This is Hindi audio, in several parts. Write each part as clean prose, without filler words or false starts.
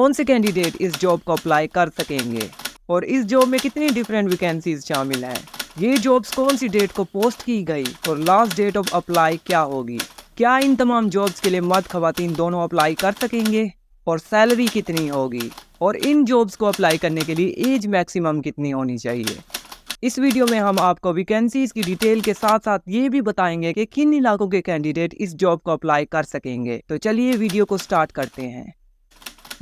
कौन से कैंडिडेट इस जॉब को अप्लाई कर सकेंगे और इस जॉब में कितनी डिफरेंट वैकेंसीज शामिल हैं। ये जॉब्स कौन सी डेट को पोस्ट की गई और लास्ट डेट ऑफ अप्लाई क्या होगी। क्या इन तमाम जॉब्स के लिए मर्द खवातीन दोनों अप्लाई कर सकेंगे और सैलरी कितनी होगी और इन जॉब्स को अप्लाई करने के लिए एज मैक्सिमम कितनी होनी चाहिए। इस वीडियो में हम आपको वैकेंसीज की डिटेल के साथ साथ ये भी बताएंगे कि किन इलाकों के कैंडिडेट इस जॉब को अप्लाई कर सकेंगे। तो चलिए वीडियो को स्टार्ट करते हैं।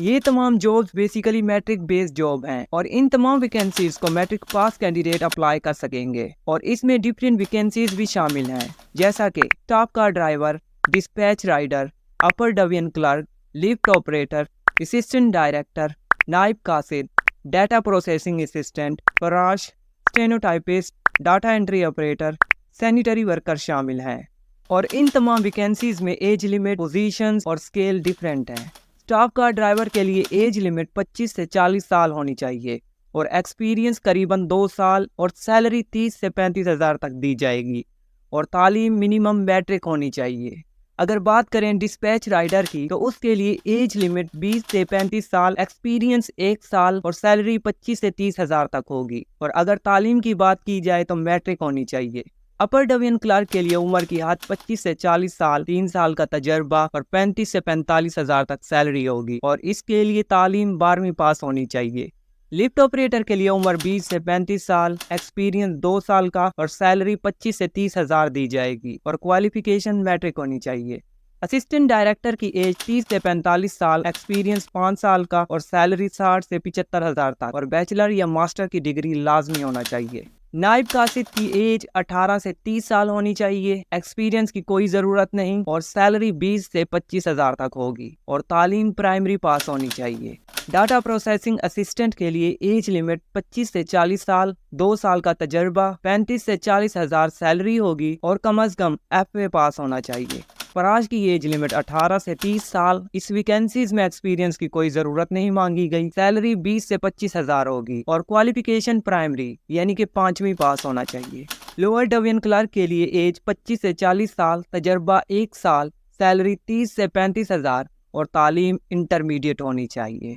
ये तमाम jobs basically matric based job हैं और इन तमाम वैकेंसीज को मैट्रिक पास कैंडिडेट अप्लाई कर सकेंगे और इसमें डिफरेंट वैकेंसीज भी शामिल हैं, जैसा कि staff car driver, dispatch rider, upper division clerk, lift operator, assistant director, नायब कासिद, डाटा प्रोसेसिंग असिस्टेंट, फराश, stenotypist, data entry operator, sanitary worker शामिल हैं। और इन तमाम वैकेंसीज में एज लिमिट, पोजीशंस और स्केल डिफरेंट हैं। स्टाफ कार ड्राइवर के लिए एज लिमिट 25 से 40 साल होनी चाहिए और एक्सपीरियंस करीबन 2 साल और सैलरी 30 से 35 हज़ार तक दी जाएगी और तालीम मिनिमम मैट्रिक होनी चाहिए। अगर बात करें डिस्पैच राइडर की तो उसके लिए एज लिमिट 20 से 35 साल, एक्सपीरियंस 1 साल और सैलरी 25 से 30 हज़ार तक होगी। और अगर तालीम की बात की जाए तो मैट्रिक होनी चाहिए। अपर डिवीजन क्लर्क के लिए उम्र की हद 25 से 40 साल, 3 साल का तजर्बा और 35 से 45 हज़ार तक सैलरी होगी और इसके लिए तालीम 12वीं पास होनी चाहिए। लिफ्ट ऑपरेटर के लिए उम्र 20 से 35 साल, एक्सपीरियंस 2 साल का और सैलरी 25 से 30 हज़ार दी जाएगी और क्वालिफिकेशन मैट्रिक होनी चाहिए। असिस्टेंट डायरेक्टर की एज 30 से 45 साल, एक्सपीरियंस 5 साल का और सैलरी 60 से 75 हज़ार तक और बैचलर या मास्टर की डिग्री लाजमी होना चाहिए। नायब कासिद की एज 18 से 30 साल होनी चाहिए, एक्सपीरियंस की कोई ज़रूरत नहीं और सैलरी 20 से 25 हज़ार तक होगी और तालीम प्राइमरी पास होनी चाहिए। डाटा प्रोसेसिंग असिस्टेंट के लिए एज लिमिट 25 से 40 साल, 2 साल का तजर्बा, 35 से 40 हज़ार सैलरी होगी और कम अज़ कम FA पास होना चाहिए। फराज की एज लिमिट 18 से 30 साल, इस वैकेंसीज में एक्सपीरियंस की कोई ज़रूरत नहीं मांगी गई, सैलरी 20 से 25 हज़ार होगी और क्वालिफिकेशन प्राइमरी यानी कि 5वीं पास होना चाहिए। लोअर डिवीजन क्लर्क के लिए एज 25 से 40 साल, तजर्बा 1 साल, सैलरी 30 से 35 हज़ार और तालीम इंटरमीडिएट होनी चाहिए।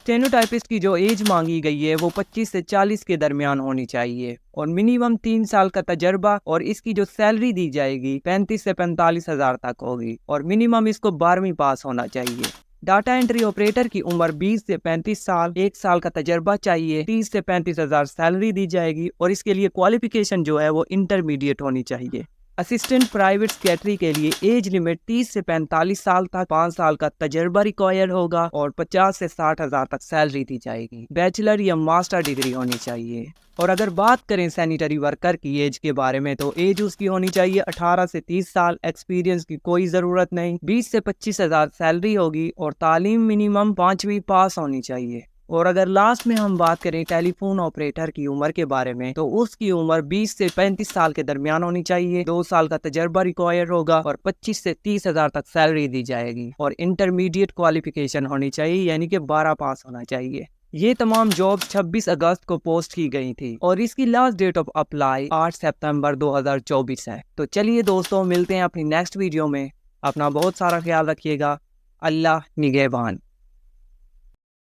स्टेनोटाइपिस्ट की जो एज मांगी गई है वो 25 से 40 के दरमियान होनी चाहिए और मिनिमम 3 साल का तजर्बा और इसकी जो सैलरी दी जाएगी 35 से 45 हज़ार तक होगी और मिनिमम इसको 12वीं पास होना चाहिए। डाटा एंट्री ऑपरेटर की उम्र 20 से 35 साल, 1 साल का तजर्बा चाहिए, 30 से 35 हज़ार सैलरी दी जाएगी और इसके लिए क्वालिफिकेशन जो है वो इंटरमीडिएट होनी चाहिए। असिस्टेंट प्राइवेट सेक्रेटरी के लिए एज लिमिट 30 से 45 साल तक, 5 साल का तजर्बा रिक्वायर होगा और 50 से 60 हज़ार तक सैलरी दी जाएगी। बैचलर या मास्टर डिग्री होनी चाहिए। और अगर बात करें सैनिटरी वर्कर की एज के बारे में तो एज उसकी होनी चाहिए 18 से 30 साल, एक्सपीरियंस की कोई ज़रूरत नहीं, 20 से 25 हज़ार सैलरी होगी और तालीम मिनिमम 5वीं पास होनी चाहिए। और अगर लास्ट में हम बात करें टेलीफोन ऑपरेटर की उम्र के बारे में तो उसकी उम्र 20 से 35 साल के दरमियान होनी चाहिए, 2 साल का तजर्बा रिक्वायर होगा और 25 से 30 हज़ार तक सैलरी दी जाएगी और इंटरमीडिएट क्वालिफिकेशन होनी चाहिए यानी कि 12 पास होना चाहिए। ये तमाम जॉब्स 26 अगस्त को पोस्ट की गई थी और इसकी लास्ट डेट ऑफ अप्लाई 8 सितंबर 2024 है। तो चलिए दोस्तों, मिलते हैं अपनी नेक्स्ट वीडियो में। अपना बहुत सारा ख्याल रखिएगा। अल्लाह निगहबान।